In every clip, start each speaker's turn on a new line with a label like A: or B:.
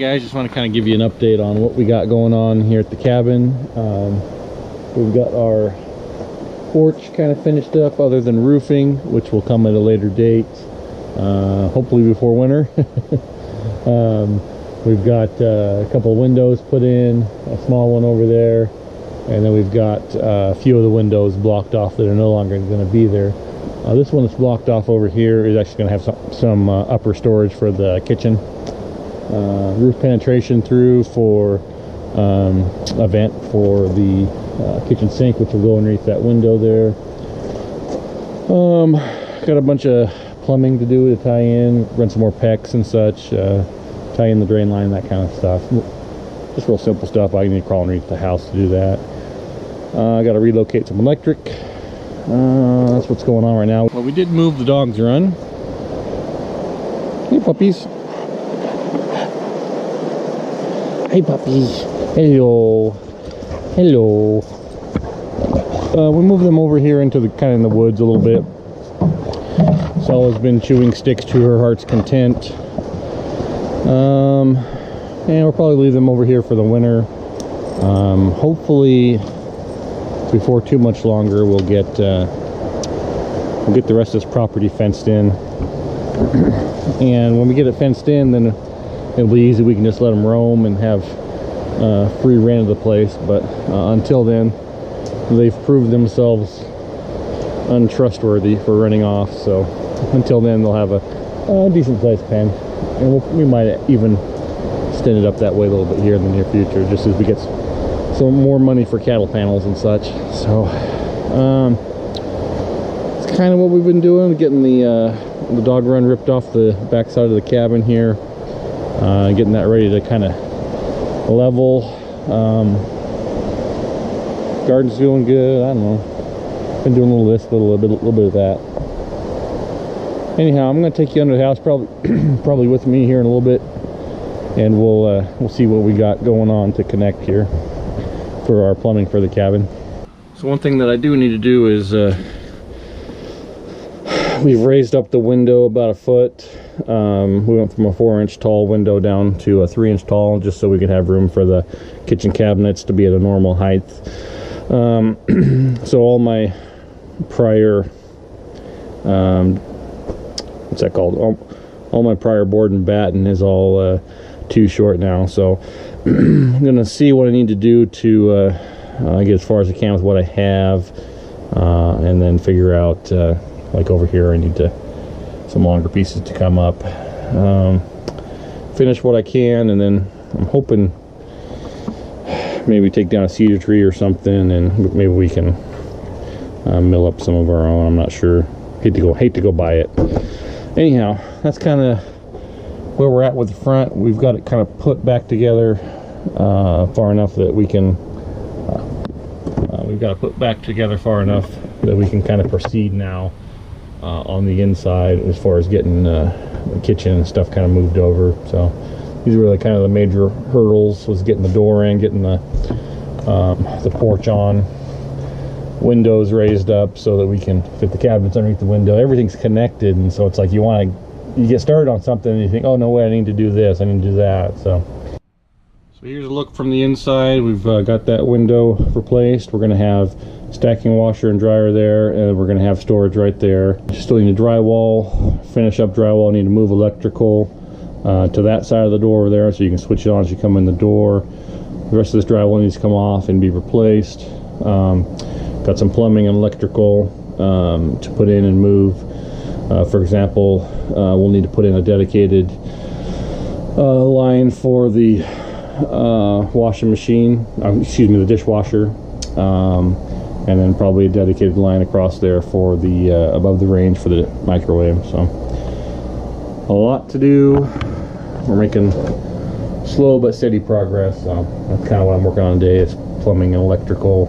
A: guys, just want to kind of give you an update on what we got going on here at the cabin. We've got our porch kind of finished up other than roofing, which will come at a later date, hopefully before winter. We've got a couple of windows put in, a small one over there, and then we've got a few of the windows blocked off that are no longer going to be there. This one that's blocked off over here is actually going to have some upper storage for the kitchen. Roof penetration through for a vent for the kitchen sink, which will go underneath that window there. Got a bunch of plumbing to do to tie in, run some more PEX and such, tie in the drain line, that kind of stuff. Just real simple stuff. I need to crawl underneath the house to do that. I got to relocate some electric. That's what's going on right now. Well, we did move the dogs run. Hey puppies. Hey puppies. Hello. Hello. We moved them over here into the kind of in the woods a little bit. Stella's been chewing sticks to her heart's content. And we'll probably leave them over here for the winter. Hopefully before too much longer we'll get the rest of this property fenced in. And when we get it fenced in, then it'll be easy. We can just let them roam and have free reign of the place. But until then, they've proved themselves untrustworthy for running off. So until then, they'll have a decent sized pen, and we might even extend it up that way a little bit here in the near future, just as we get some more money for cattle panels and such. So it's kind of what we've been doing, getting the dog run ripped off the back side of the cabin here, getting that ready to kind of level. Garden's doing good. I don't know, been doing a little of this, a little bit of that. Anyhow, I'm going to take you under the house, probably with me here in a little bit, and we'll see what we got going on to connect here for our plumbing for the cabin. So one thing that I do need to do is we've raised up the window about a foot. We went from a 4-inch tall window down to a 3-inch tall, just so we could have room for the kitchen cabinets to be at a normal height. So all my prior what's that called? All my prior board and batten is all too short now. So I'm gonna see what I need to do to get as far as I can with what I have, and then figure out like over here I need some longer pieces to come up, finish what I can, and then I'm hoping maybe take down a cedar tree or something, and maybe we can mill up some of our own. I'm not sure. Hate to go buy it. Anyhow, that's kind of where we're at with the front. We've got it kind of put back together far enough that we can kind of proceed now on the inside as far as getting the kitchen and stuff kind of moved over. So these are really kind of the major hurdles, was getting the door in, getting the porch on, windows raised up so that we can fit the cabinets underneath the window. Everything's connected, and so it's like you get started on something and you think, oh no way, I need to do this, I need to do that. So here's a look from the inside. We've got that window replaced. We're going to have stacking washer and dryer there, and we're going to have storage right there. Still need to drywall, finish up drywall. Need to move electrical to that side of the door over there so you can switch it on as you come in the door. The rest of this drywall needs to come off and be replaced. Got some plumbing and electrical to put in and move. For example, we'll need to put in a dedicated line for the washing machine, the dishwasher, and then probably a dedicated line across there for the above the range for the microwave. So a lot to do. We're making slow but steady progress. So that's kind of what I'm working on today, is plumbing and electrical,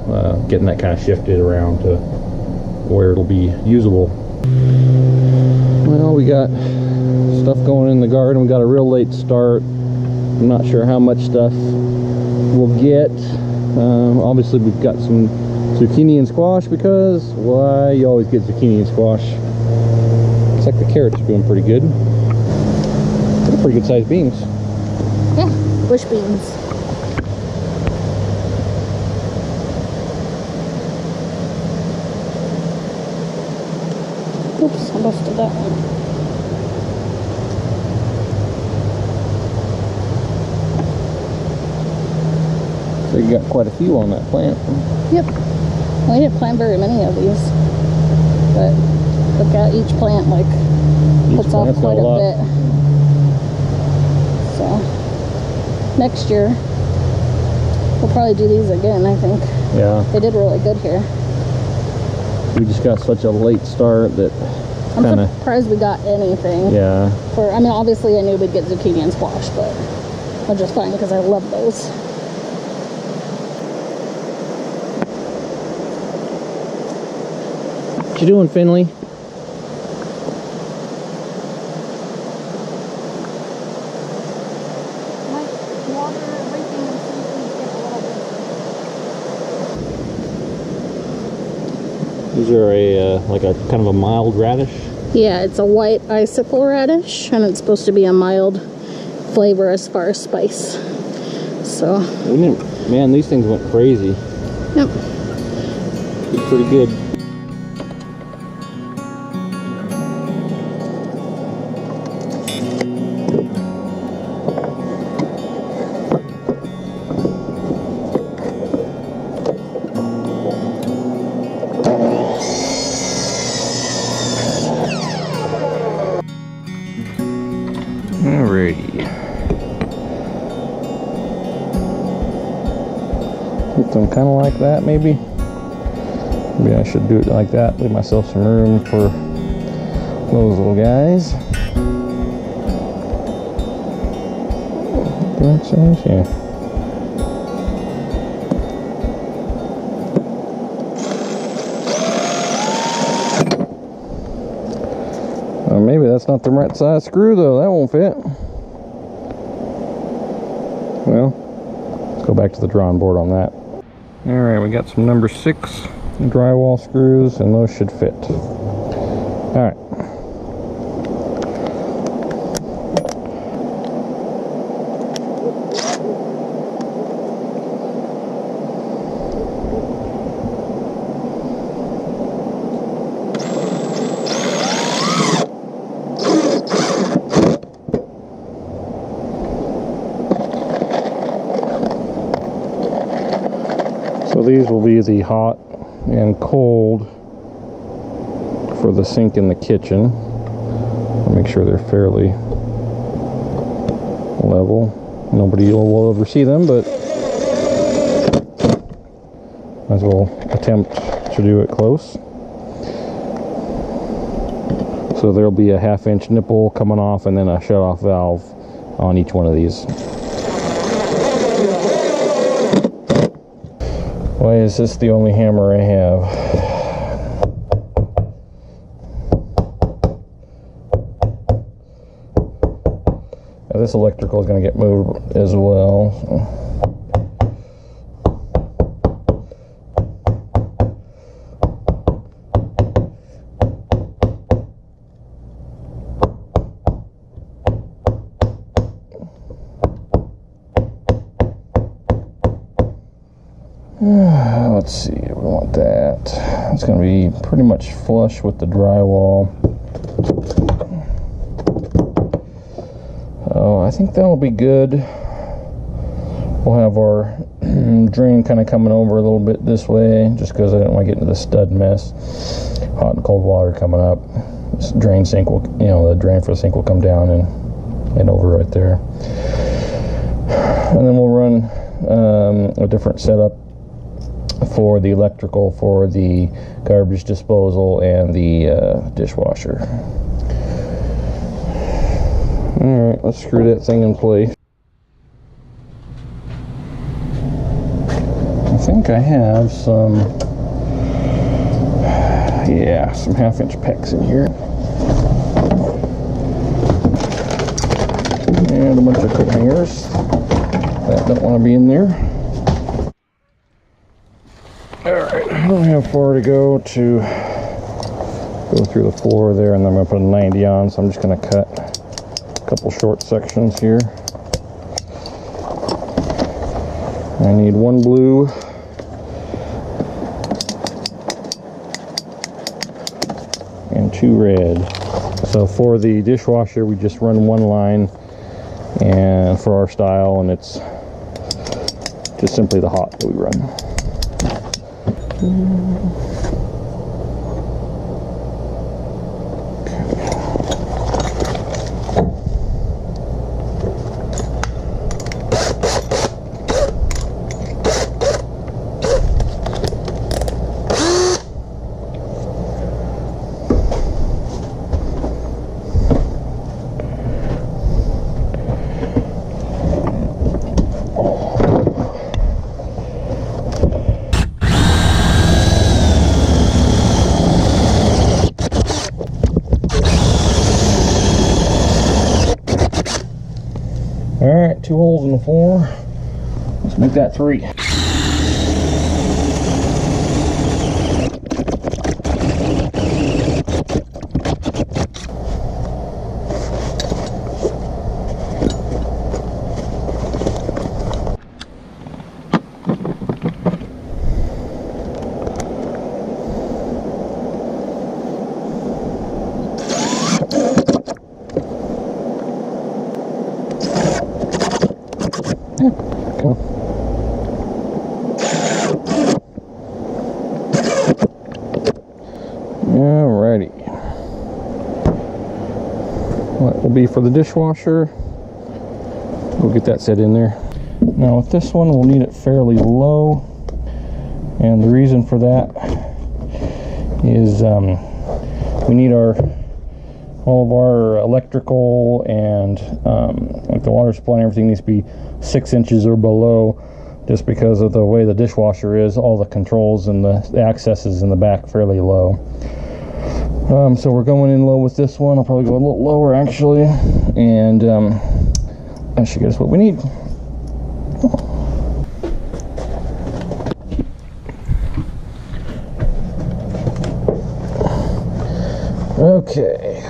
A: getting that kind of shifted around to where it'll be usable. Well, we got stuff going in the garden. We got a real late start. I'm not sure how much stuff we'll get. Obviously we've got some zucchini and squash, because why, you always get zucchini and squash. Looks like the carrots are doing pretty good. They're pretty good sized beans.
B: Yeah, bush beans. Oops, I busted that one.
A: So you got quite a few on that plant.
B: Yep. We didn't plant very many of these, but look at each plant, like, puts off quite a bit. So next year we'll probably do these again, I think.
A: Yeah.
B: They did really good here.
A: We just got such a late start that
B: I'm surprised we got anything.
A: Yeah.
B: I mean, obviously I knew we'd get zucchini and squash, but which is fine because I love those.
A: What you doing, Finley? These are like a kind of a mild radish.
B: Yeah, it's a white icicle radish, and it's supposed to be a mild flavor as far as spice. So.
A: Man, these things went crazy.
B: Yep.
A: Did pretty good. Alrighty. Something kind of like that, maybe. Maybe I should do it like that. Leave myself some room for those little guys. Yeah. Maybe that's not the right size screw though. That won't fit. Well, let's go back to the drawing board on that. Alright, we got some number 6 drywall screws, and those should fit. Alright. So these will be the hot and cold for the sink in the kitchen. I'll make sure they're fairly level. Nobody will ever see them, but might as well attempt to do it close. So there'll be a 1/2 inch nipple coming off and then a shut-off valve on each one of these. Why is this the only hammer I have? Now this electrical is going to get moved as well. Let's see, we want that. It's going to be pretty much flush with the drywall. Oh, I think that'll be good. We'll have our drain kind of coming over a little bit this way, just because I didn't want to get into the stud mess. Hot and cold water coming up. This drain sink will, the drain for the sink will come down and over right there. And then we'll run a different setup for the electrical, for the garbage disposal, and the dishwasher. Alright, let's screw that thing in place. I think I have some 1/2 inch pecks in here. And a bunch of coat hangers that don't want to be in there. Alright, I don't have far to go through the floor there, and then I'm going to put a 90 on, so I'm just going to cut a couple short sections here. I need one blue. And 2 red. So for the dishwasher, we just run one line, and for our style, and it's just simply the hot that we run. Alright, 2 holes in the floor. Let's make that 3. Alrighty. What will be for the dishwasher? We'll get that set in there. Now with this one, we'll need it fairly low, and the reason for that is we need all of our electrical and like the water supply and everything needs to be 6 inches or below, just because of the way the dishwasher is. All the controls and the accesses in the back fairly low. So we're going in low with this one. I'll probably go a little lower actually, and that should get us what we need. Okay,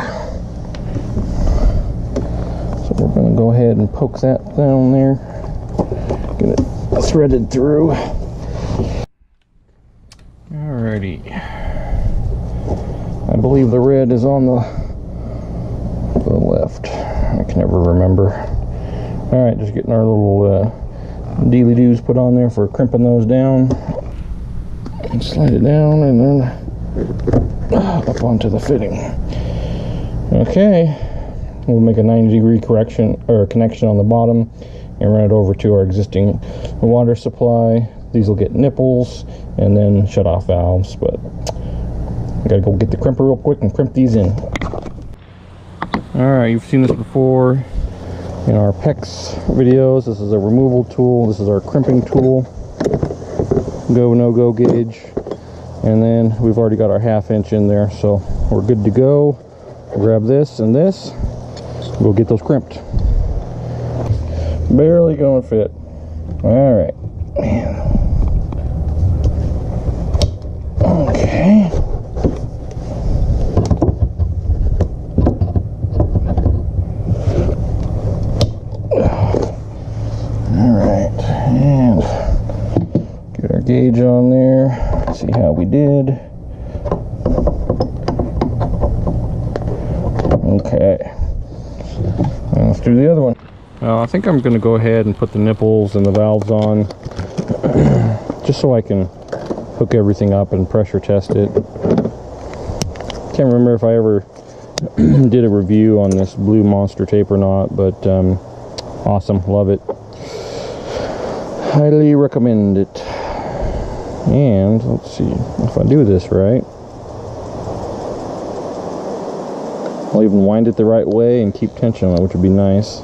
A: so we're going to go ahead and poke that down there, get it threaded through. Alrighty, I believe the red is on the left. I can never remember. Alright, just getting our little dealy-doos put on there for crimping those down. And slide it down and then up onto the fitting. Okay, we'll make a 90-degree correction or connection on the bottom and run it over to our existing water supply. These will get nipples and then shut off valves, but I gotta go get the crimper real quick and crimp these in. Alright, you've seen this before in our PEX videos. This is a removal tool. This is our crimping tool. Go, no-go gauge. And then we've already got our 1/2 inch in there, so we're good to go. We'll grab this and this. We'll get those crimped. Barely gonna fit. Alright. Man. Okay. Alright. And get our gauge on there. See how we did. Okay, now let's do the other one. I think I'm going to go ahead and put the nipples and the valves on just so I can hook everything up and pressure test it. Can't remember if I ever did a review on this blue monster tape or not, but awesome, love it, highly recommend it. And let's see if I do this right. I'll even wind it the right way and keep tension on it, which would be nice.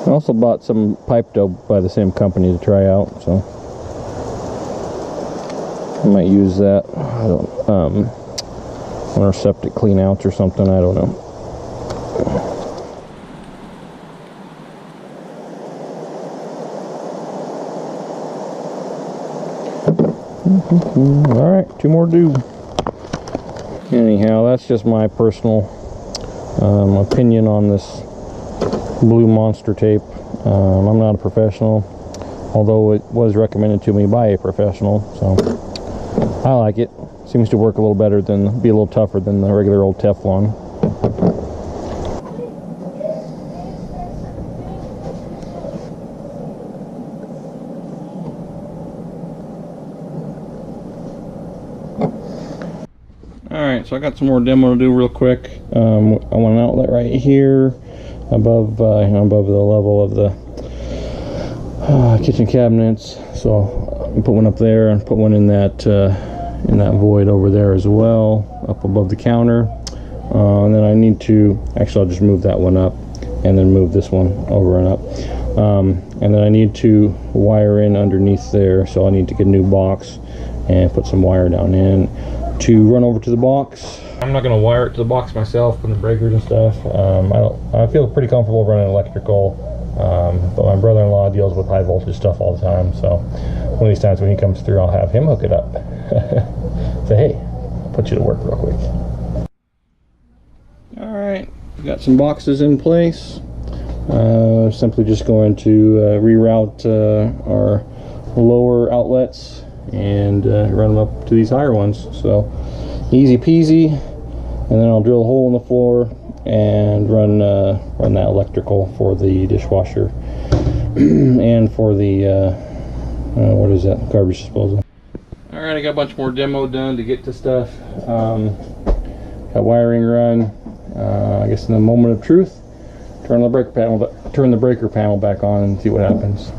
A: I also bought some pipe dope by the same company to try out, so I might use that. I don't on our septic clean outs or something, I don't know. Alright, 2 more to do. Anyhow, that's just my personal opinion on this blue monster tape. I'm not a professional, although it was recommended to me by a professional, so I like it. Seems to work a little better than, be a little tougher than the regular old Teflon. Alright, so I got some more demo to do real quick. I want an outlet right here above above the level of the kitchen cabinets, so I'll put one up there and put one in that void over there as well, up above the counter. And then I need to, actually I'll just move that one up and then move this one over and up. And then I need to wire in underneath there, so I need to get a new box and put some wire down in to run over to the box. I'm not going to wire it to the box myself with the breakers and stuff. I feel pretty comfortable running electrical, but my brother-in-law deals with high voltage stuff all the time, so one of these times when he comes through, I'll have him hook it up. Say, hey, I'll put you to work real quick. Alright, got some boxes in place. Simply just going to reroute our lower outlets and run them up to these higher ones. So easy peasy. And then I'll drill a hole in the floor and run that electrical for the dishwasher and for the what is that, garbage disposal. All right, I got a bunch more demo done to get to stuff. Got wiring run. I guess in the moment of truth, turn the breaker panel back on and see what happens.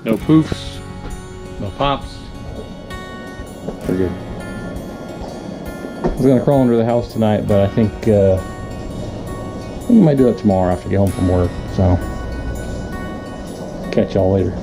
A: No poofs, no pops. Pretty good. I was gonna crawl under the house tonight, but I think we might do it tomorrow after I get home from work. So, catch y'all later.